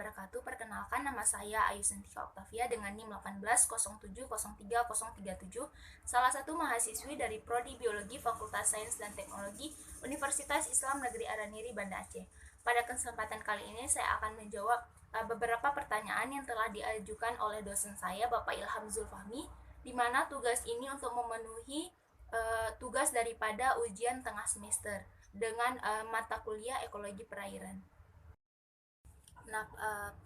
wabarakatuh. Perkenalkan, nama saya Ayu Sentika Oktavia dengan NIM 18070303037, salah satu mahasiswi dari Prodi Biologi Fakultas Sains dan Teknologi Universitas Islam Negeri Araniri, Banda Aceh. Pada kesempatan kali ini saya akan menjawab beberapa pertanyaan yang telah diajukan oleh dosen saya, Bapak Ilham Zulfahmi, di mana tugas ini untuk memenuhi tugas daripada ujian tengah semester dengan mata kuliah ekologi perairan. Nah,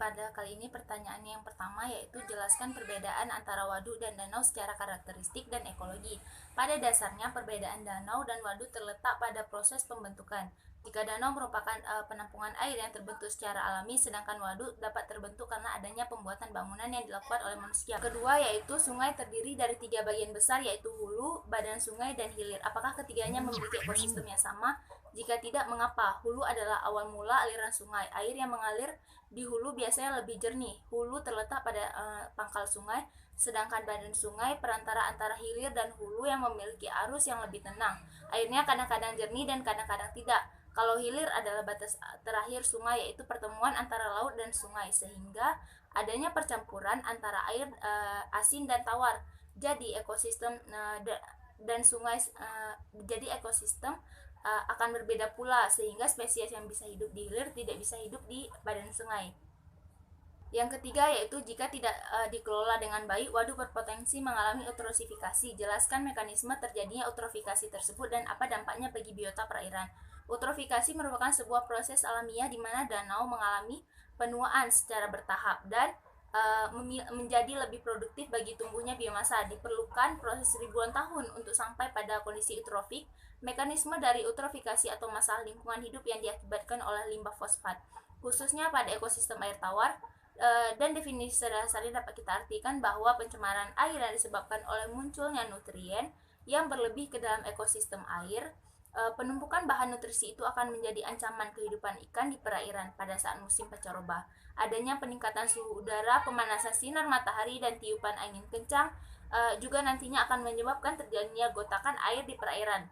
pada kali ini pertanyaan yang pertama yaitu jelaskan perbedaan antara waduk dan danau secara karakteristik dan ekologi. Pada dasarnya perbedaan danau dan waduk terletak pada proses pembentukan. Jika danau merupakan penampungan air yang terbentuk secara alami, sedangkan waduk dapat terbentuk karena adanya pembuatan bangunan yang dilakukan oleh manusia. Kedua yaitu sungai terdiri dari 3 bagian besar yaitu hulu, badan sungai, dan hilir. Apakah ketiganya memiliki ekosistem yang sama? Jika tidak, mengapa? Hulu adalah awal mula aliran sungai. Air yang mengalir di hulu biasanya lebih jernih. Hulu terletak pada pangkal sungai, sedangkan badan sungai perantara antara hilir dan hulu yang memiliki arus yang lebih tenang. Airnya kadang-kadang jernih dan kadang-kadang tidak. Kalau hilir adalah batas terakhir sungai, yaitu pertemuan antara laut dan sungai, sehingga adanya percampuran antara air asin dan tawar. Jadi ekosistem akan berbeda pula, sehingga spesies yang bisa hidup di hilir tidak bisa hidup di badan sungai. Yang ketiga yaitu jika tidak dikelola dengan baik, waduk berpotensi mengalami eutrosifikasi. Jelaskan mekanisme terjadinya eutrofikasi tersebut dan apa dampaknya bagi biota perairan. Eutrofikasi merupakan sebuah proses alamiah di mana danau mengalami penuaan secara bertahap dan menjadi lebih produktif bagi tumbuhnya biomasa. Diperlukan proses ribuan tahun untuk sampai pada kondisi eutrofik. Mekanisme dari eutrofikasi atau masalah lingkungan hidup yang diakibatkan oleh limbah fosfat, khususnya pada ekosistem air tawar. Dan definisi dasarnya dapat kita artikan bahwa pencemaran air yang disebabkan oleh munculnya nutrien yang berlebih ke dalam ekosistem air. Penumpukan bahan nutrisi itu akan menjadi ancaman kehidupan ikan di perairan pada saat musim pancaroba. Adanya peningkatan suhu udara, pemanasan sinar matahari, dan tiupan angin kencang juga nantinya akan menyebabkan terjadinya gotakan air di perairan.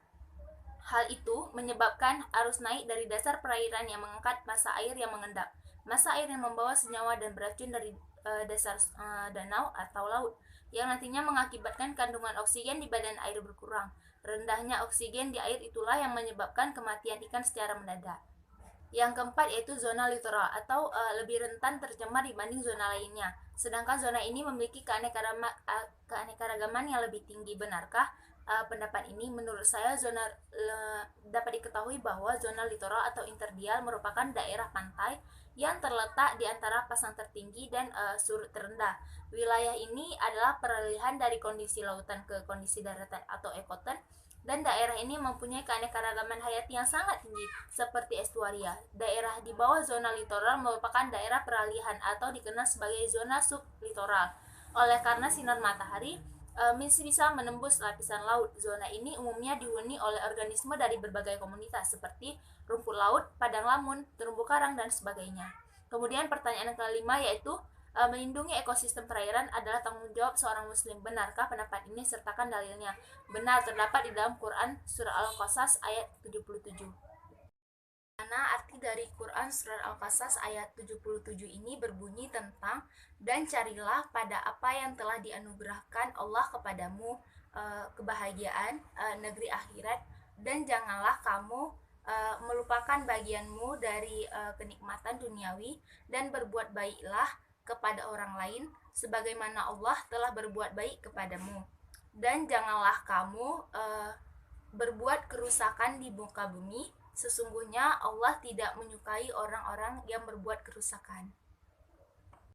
Hal itu menyebabkan arus naik dari dasar perairan yang mengangkat massa air yang mengendap. Massa air yang membawa senyawa dan beracun dari dasar danau atau laut, yang nantinya mengakibatkan kandungan oksigen di badan air berkurang. Rendahnya oksigen di air itulah yang menyebabkan kematian ikan secara mendadak. Yang keempat yaitu zona litoral atau lebih rentan tercemar dibanding zona lainnya. Sedangkan zona ini memiliki keanekaragaman yang lebih tinggi. Benarkah pendapat ini? Menurut saya dapat diketahui bahwa zona litoral atau interdial merupakan daerah pantai yang terletak di antara pasang tertinggi dan surut terendah. Wilayah ini adalah peralihan dari kondisi lautan ke kondisi daratan atau ekoton, dan daerah ini mempunyai keanekaragaman hayati yang sangat tinggi seperti estuaria. Daerah di bawah zona litoral merupakan daerah peralihan atau dikenal sebagai zona sublitoral. Oleh karena sinar matahari bisa menembus lapisan laut, zona ini umumnya dihuni oleh organisme dari berbagai komunitas seperti rumput laut, padang lamun, terumbu karang, dan sebagainya. Kemudian pertanyaan yang kelima yaitu melindungi ekosistem perairan adalah tanggung jawab seorang muslim. Benarkah pendapat ini? Sertakan dalilnya. Benar, terdapat di dalam Quran surah Al-Qasas ayat 77. Karena arti dari Quran surah Al-Qasas ayat 77 ini berbunyi tentang dan carilah pada apa yang telah dianugerahkan Allah kepadamu kebahagiaan negeri akhirat, dan janganlah kamu melupakan bagianmu dari kenikmatan duniawi, dan berbuat baiklah kepada orang lain sebagaimana Allah telah berbuat baik kepadamu, dan janganlah kamu berbuat kerusakan di muka bumi. Sesungguhnya Allah tidak menyukai orang-orang yang berbuat kerusakan.